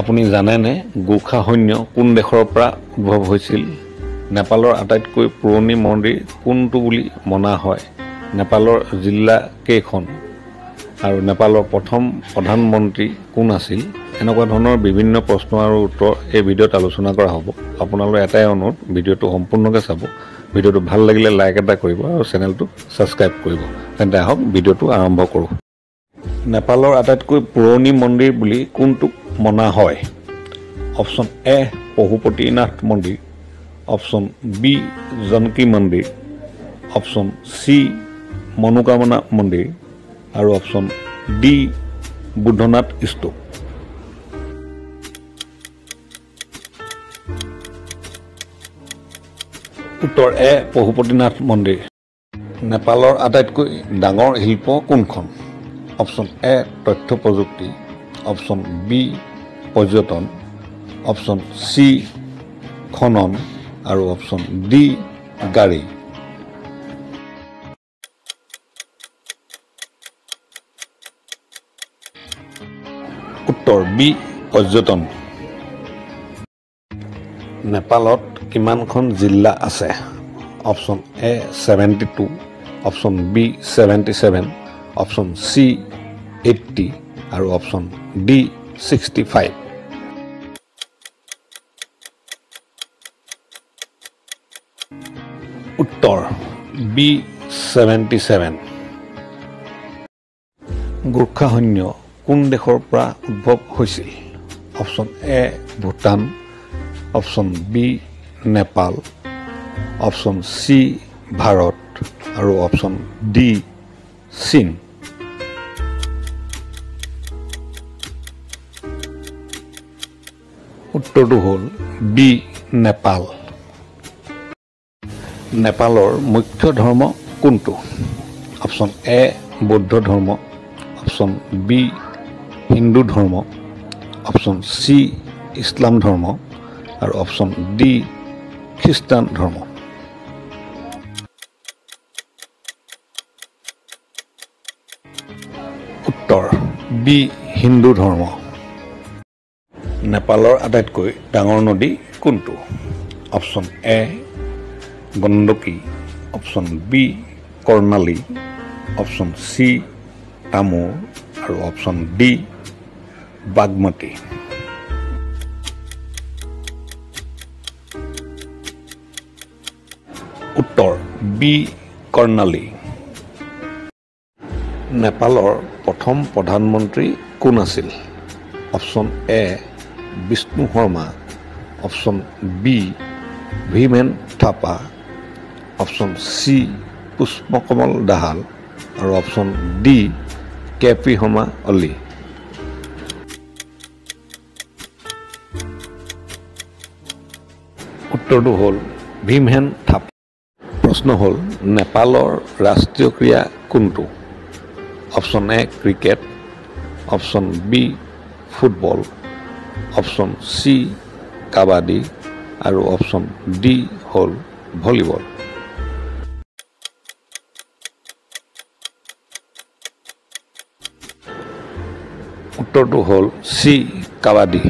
আপুনি জানেনে গোৰ্খা সৈন্য কোন দেশৰ পৰা উদ্ভৱ হৈছিল? নেপালৰ আটাইতকৈ পুৰণি মন্দিৰ কোনটো বুলি মনা হয়? নেপালৰ জিলা কেইখন? আৰু নেপালৰ প্ৰথম প্ৰধানমন্ত্ৰী কোন আছিল? এনেকুৱা ধৰণৰ বিভিন্ন প্ৰশ্ন আৰু উত্তৰ এই ভিডিঅ'ত আলোচনা কৰা হ'ব। আপোনালোকৰ এটাই অনুৰোধ, ভিডিঅ'টো সম্পূৰ্ণকৈ চাব। ভিডিঅ'টো ভাল লাগিলে লাইক এটা কৰিব আৰু চেনেলটো ছাবস্ক্ৰাইব কৰিব। তেন্তে আহক ভিডিঅ'টো আৰম্ভ কৰোঁ। নেপালৰ আটাইতকৈ পুৰণি মন্দিৰ বুলি কোনটোক মনা হয়? অপশ্যন এ পশুপতিনাথ মন্দিৰ, অপশ্যন বি জানকী মন্দিৰ, অপশ্যন চি মনোকামনা মন্দিৰ আৰু অপশ্যন ডি বুদ্ধনাথ স্তূপ। উত্তৰ এ পশুপতিনাথ মন্দিৰ। নেপালৰ আটাইতকৈ ডাঙৰ শিল্প কোনখন? অপশ্যন এ তথ্য প্ৰযুক্তি, অপশ্যন বি পৰ্যটন, অপশ্যন চি খনন আৰু অপশ্যন ডি গাড়ী। উত্তৰ বি পৰ্যটন। নেপালত কিমানখন জিলা আছে? Option A 72, option B 77, option C 80 আৰু অপশ্যন ডি 65। উত্তৰ বি 77। গোৰ্খা সৈন্য কোন দেশৰ পৰা উদ্ভৱ হৈছিল? Option A Bhutan, option B Nepal, option C Bharat আৰু অপশ্যন ডি চীন। উত্তৰটো হ'ল বি নেপাল। নেপালৰ মুখ্য ধৰ্ম কোনটো? অপশ্যন এ বৌদ্ধ ধৰ্ম, অপশ্যন বি হিন্দু ধৰ্ম, অপশ্যন চি ইছলাম ধৰ্ম আৰু অপশ্যন ডি খ্ৰীষ্টান ধৰ্ম। উত্তৰ বি হিন্দু ধৰ্ম। নেপালৰ আটাইতকৈ ডাঙৰ নদী কোনটো? Option A Gandaki, option B Karnali, option C Tamur আৰু অপশ্যন ডি বাগমতী। উত্তৰ বি কৰ্ণালী। নেপালৰ প্ৰথম প্ৰধানমন্ত্ৰী কোন আছিল? Option A Bishnu Sharma, option B ভীমেন থাপা, অপশ্যন চি পুষ্পকমল দাহাল আৰু অপশ্যন ডি কেপি শৰ্মা অলি। উত্তৰটো হ'ল ভীমসেন থাপা। প্ৰশ্ন হ'ল নেপালৰ ৰাষ্ট্ৰীয় ক্ৰীড়া কোনটো? Option A cricket, option B football, option C kabaddi আৰু অপশ্যন ডি হ'ল ভলীবল। উত্তৰটো হ'ল চি কাবাডী।